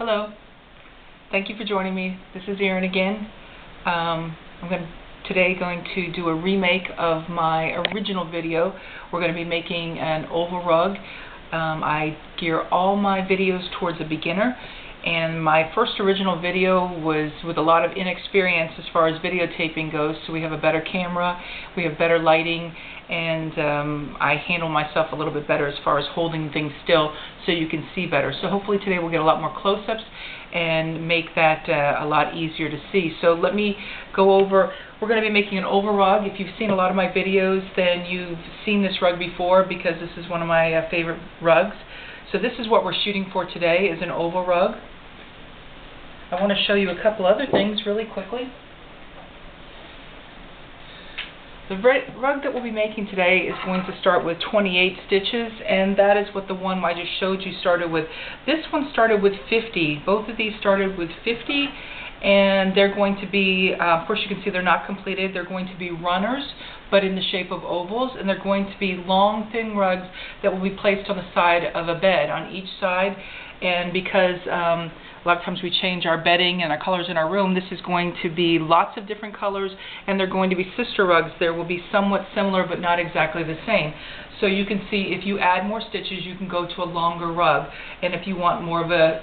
Hello. Thank you for joining me. This is Erin again. I'm today going to do a remake of my original video. We're going to be making an oval rug. I gear all my videos towards a beginner, and my first original video was with a lot of inexperience as far as videotaping goes, so we have a better camera, we have better lighting, and I handle myself a little bit better as far as holding things still so you can see better. So hopefully today we'll get a lot more close-ups and make that a lot easier to see. So let me go over, we're going to be making an oval rug. If you've seen a lot of my videos, then you've seen this rug before because this is one of my favorite rugs. So this is what we're shooting for today, is an oval rug. I want to show you a couple other things really quickly. The rug that we'll be making today is going to start with 28 stitches, and that is what the one I just showed you started with. This one started with 50. Both of these started with 50, and they're going to be, of course you can see they're not completed, they're going to be runners, but in the shape of ovals, and they're going to be long, thin rugs that will be placed on the side of a bed on each side. And because a lot of times we change our bedding and our colors in our room, this is going to be lots of different colors, and they're going to be sister rugs. There will be somewhat similar but not exactly the same. So you can see if you add more stitches, you can go to a longer rug, and if you want more of a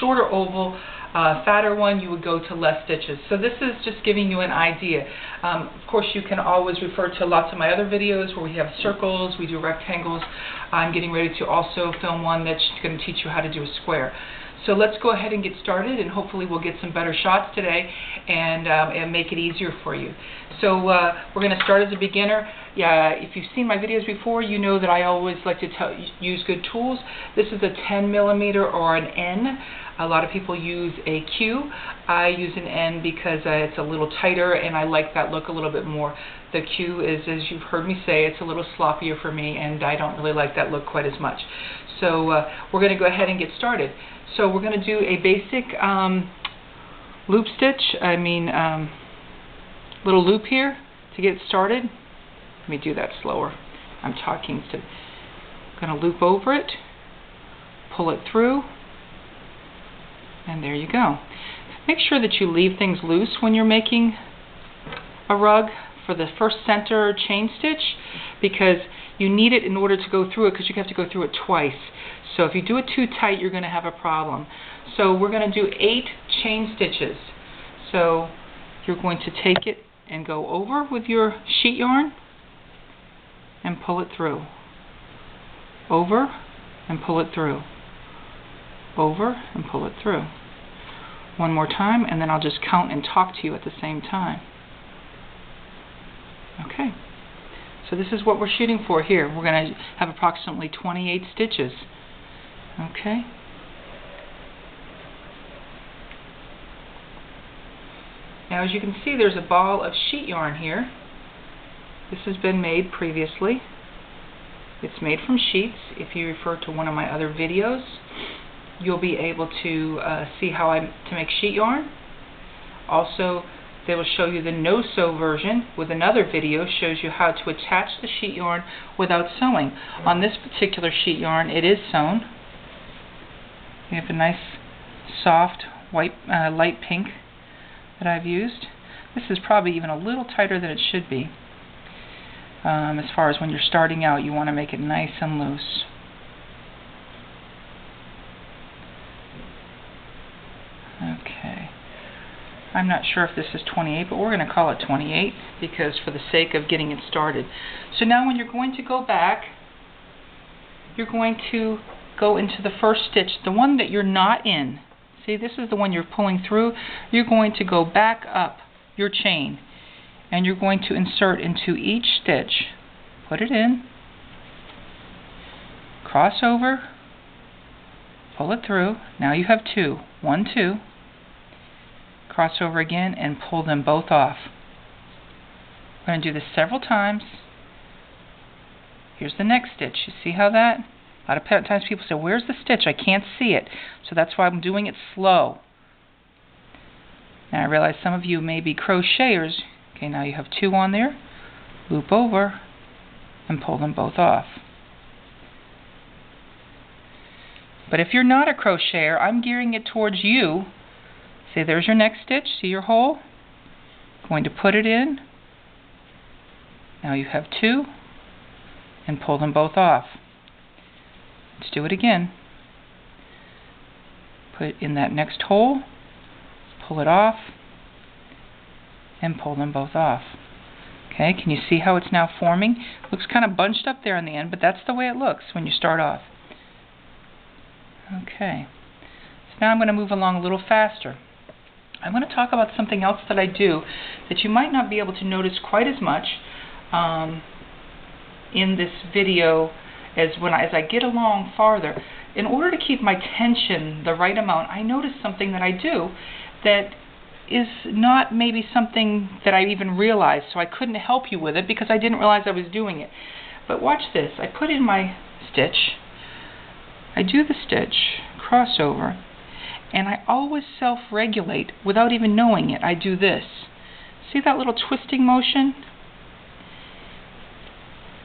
shorter oval, fatter one, you would go to less stitches. So this is just giving you an idea. Of course, you can always refer to lots of my other videos where we have circles, we do rectangles. I'm getting ready to also film one that's going to teach you how to do a square. So let's go ahead and get started, and hopefully we'll get some better shots today and make it easier for you. So we're going to start as a beginner. If you've seen my videos before, you know that I always like to use good tools. This is a 10 millimeter or an N. A lot of people use a Q. I use an N because it's a little tighter and I like that look a little bit more. The Q is, as you've heard me say, it's a little sloppier for me, and I don't really like that look quite as much. So we're going to go ahead and get started. So we're going to do a basic loop stitch, little loop here to get started. Let me do that slower. I'm talking. So I'm going to loop over it, pull it through, and there you go. Make sure that you leave things loose when you're making a rug for the first center chain stitch, because you need it in order to go through it, because you have to go through it twice. So if you do it too tight, you're going to have a problem. So we're going to do 8 chain stitches. So you're going to take it and go over with your sheet yarn and pull it through. Over and pull it through. Over and pull it through. One more time, and then I'll just count and talk to you at the same time. Okay. So this is what we're shooting for here. We're going to have approximately 28 stitches. Okay. Now as you can see, there's a ball of sheet yarn here. This has been made previously. It's made from sheets. If you refer to one of my other videos, you'll be able to see how to make sheet yarn. Also, they will show you the no-sew version with another video, shows you how to attach the sheet yarn without sewing. On this particular sheet yarn, it is sewn. We have a nice soft white light pink that I've used. This is probably even a little tighter than it should be. As far as when you're starting out, you want to make it nice and loose. Okay. I'm not sure if this is 28, but we're going to call it 28 because for the sake of getting it started. So now when you're going to go back, you're going to go into the first stitch, the one that you're not in. See, this is the one you're pulling through. You're going to go back up your chain, and you're going to insert into each stitch. Put it in, cross over, pull it through. Now you have 2. 1, 2. Cross over again and pull them both off. We're going to do this several times. Here's the next stitch. You see how that? A lot of times people say, where's the stitch? I can't see it. So that's why I'm doing it slow. Now I realize some of you may be crocheters. Okay, now you have 2 on there. Loop over and pull them both off. But if you're not a crocheter, I'm gearing it towards you. See, there's your next stitch. See your hole? Going to put it in. Now you have 2, and pull them both off. Let's do it again. Put it in that next hole, pull it off, and pull them both off. Okay, can you see how it's now forming? Looks kind of bunched up there in the end, but that's the way it looks when you start off. Okay, so now I'm going to move along a little faster. I'm going to talk about something else that I do that you might not be able to notice quite as much in this video as I get along farther. In order to keep my tension the right amount, I notice something that I do that is not maybe something that I even realized, so I couldn't help you with it because I didn't realize I was doing it. But watch this. I put in my stitch, I do the stitch, cross over, and I always self-regulate without even knowing it. I do this. See that little twisting motion?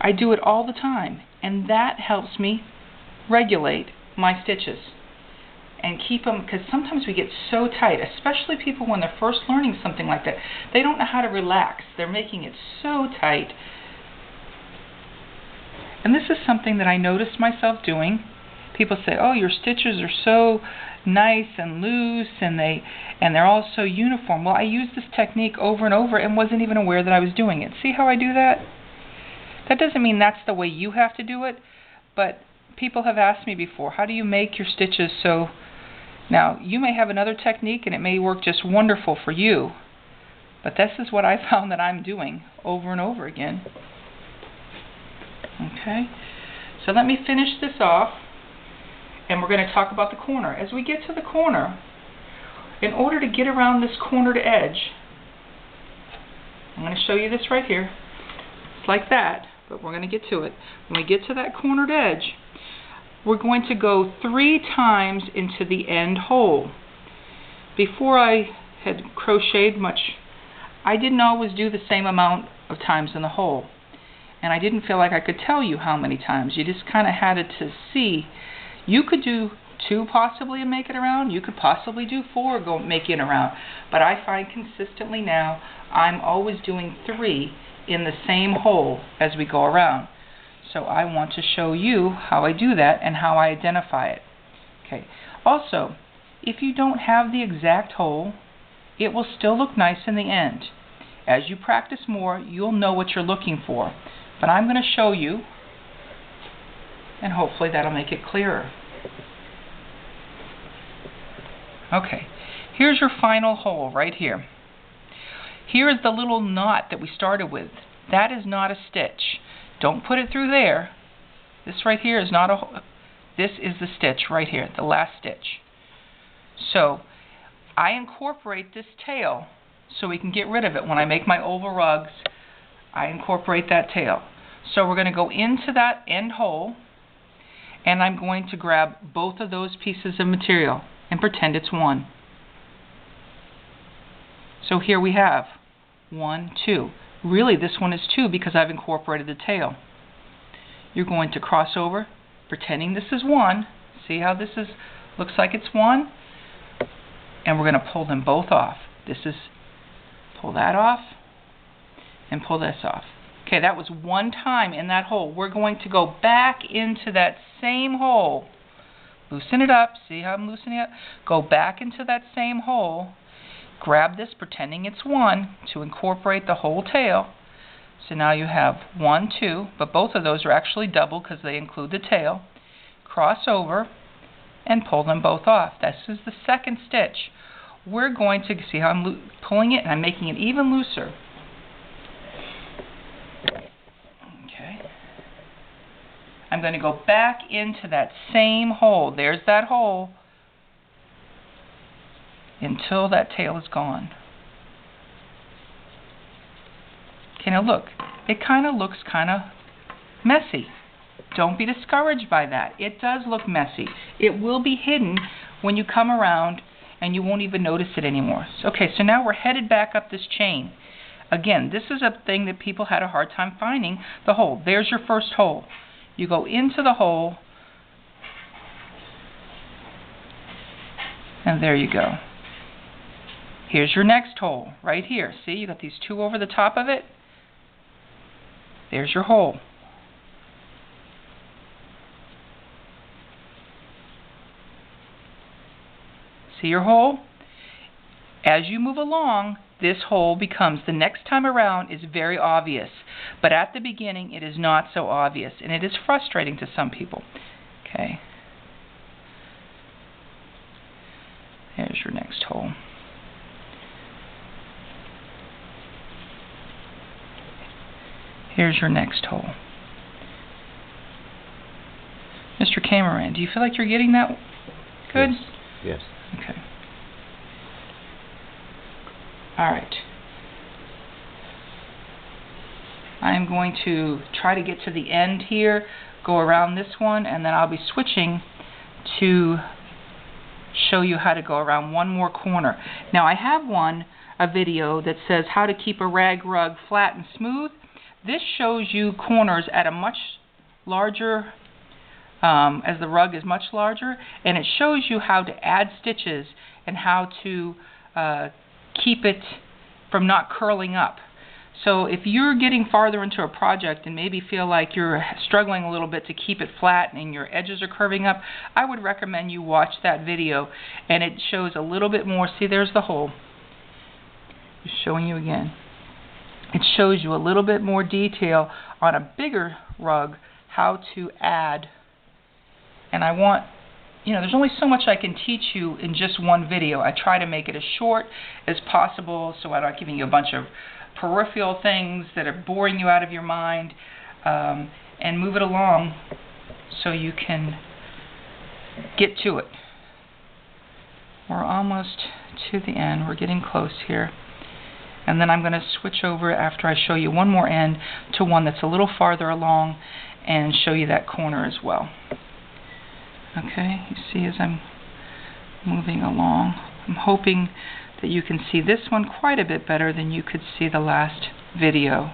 I do it all the time, and that helps me regulate my stitches and keep them, because sometimes we get so tight, especially people when they're first learning something like that. They don't know how to relax. They're making it so tight. And this is something that I noticed myself doing. People say, oh, your stitches are so nice and loose and they're all so uniform. Well, I used this technique over and over and wasn't even aware that I was doing it. See how I do that? That doesn't mean that's the way you have to do it, but people have asked me before, how do you make your stitches so... Now, you may have another technique and it may work just wonderful for you, but this is what I found that I'm doing over and over again. Okay, so let me finish this off, and we're going to talk about the corner. As we get to the corner, in order to get around this cornered edge, I'm going to show you this right here. It's like that, but we're going to get to it. When we get to that cornered edge, we're going to go 3 times into the end hole. Before I had crocheted much, I didn't always do the same amount of times in the hole. And I didn't feel like I could tell you how many times. You just kind of had it to see. You could do 2 possibly and make it around. You could possibly do 4 go make it around. But I find consistently now I'm always doing 3 in the same hole as we go around. So I want to show you how I do that and how I identify it. Okay. Also, if you don't have the exact hole, it will still look nice in the end. As you practice more, you'll know what you're looking for. But I'm going to show you, and hopefully that'll make it clearer. Okay, here's your final hole right here. Here is the little knot that we started with. That is not a stitch. Don't put it through there. This right here is not a... This is the stitch right here, the last stitch. So I incorporate this tail so we can get rid of it. When I make my oval rugs, I incorporate that tail. So we're going to go into that end hole, and I'm going to grab both of those pieces of material and pretend it's one. So here we have 1, 2. Really, this one is 2 because I've incorporated the tail. You're going to cross over, pretending this is 1. See how this is? Looks like it's 1. And we're going to pull them both off. This is, pull that off, and pull this off. Okay, that was 1 time in that hole. We're going to go back into that same hole. Loosen it up. See how I'm loosening it up? Go back into that same hole. Grab this, pretending it's 1, to incorporate the whole tail. So now you have 1, 2, but both of those are actually double because they include the tail. Cross over and pull them both off. This is the second stitch. We're going to see how I'm pulling it, and I'm making it even looser. Okay. I'm going to go back into that same hole. There's that hole. Until that tail is gone. Okay, now look, it kind of looks kind of messy. Don't be discouraged by that. It does look messy. It will be hidden when you come around and you won't even notice it anymore. Okay, so now we're headed back up this chain. Again, this is a thing that people had a hard time finding, the hole. There's your first hole. You go into the hole, And there you go. Here's your next hole, right here. See, you got these two over the top of it. There's your hole. See your hole? As you move along, this hole becomes, the next time around, is very obvious. But at the beginning, it is not so obvious, and it is frustrating to some people. Okay. There's your next hole. Here's your next hole. Mr. Cameraman, do you feel like you're getting that good? Yes. Okay. Alright. I'm going to try to get to the end here, go around this one, and then I'll be switching to show you how to go around one more corner. Now I have a video that says how to keep a rag rug flat and smooth. This shows you corners at a much larger, as the rug is much larger, and it shows you how to add stitches and how to keep it from not curling up. So if you're getting farther into a project and maybe feel like you're struggling a little bit to keep it flat and your edges are curving up, I would recommend you watch that video, and it shows a little bit more. See, there's the hole. Just showing you again. It shows you a little bit more detail on a bigger rug how to add. And I want, there's only so much I can teach you in just one video. I try to make it as short as possible so I'm not giving you a bunch of peripheral things that are boring you out of your mind, and move it along so you can get to it. We're almost to the end. We're getting close here. And then I'm going to switch over after I show you one more end to one that's a little farther along and show you that corner as well. Okay, you see as I'm moving along, I'm hoping that you can see this one quite a bit better than you could see the last video.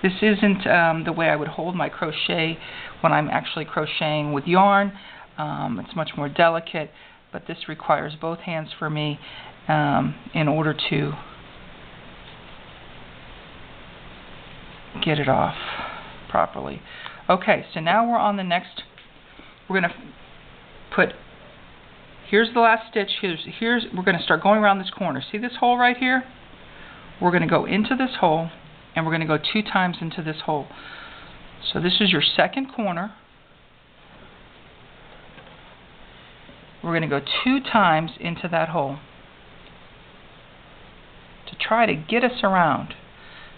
This isn't the way I would hold my crochet when I'm actually crocheting with yarn. It's much more delicate, but this requires both hands for me in order to get it off properly. Okay, so now we're on the next, we're going to put, here's the last stitch, we're going to start going around this corner. See this hole right here? We're going to go into this hole, and we're going to go 2 times into this hole. So this is your second corner. We're going to go 2 times into that hole to try to get us around.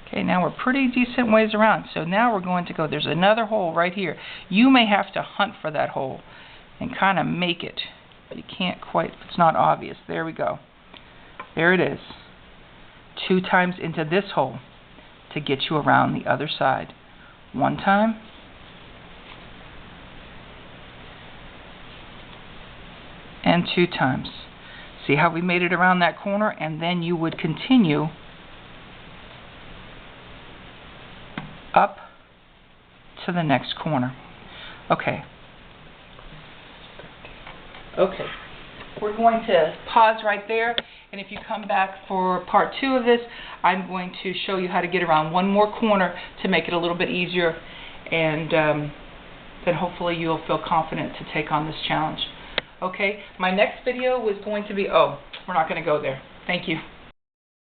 Okay, now we're pretty decent ways around. So now we're going to go, there's another hole right here. You may have to hunt for that hole and kind of make it. You can't quite, it's not obvious. There we go. There it is. 2 times into this hole to get you around the other side. 1 time. And 2 times. See how we made it around that corner? And then you would continue up to the next corner. Okay. Okay. We're going to pause right there, and if you come back for part 2 of this, I'm going to show you how to get around one more corner to make it a little bit easier, and then hopefully you'll feel confident to take on this challenge. Okay, my next video was going to be, we're not going to go there. Thank you.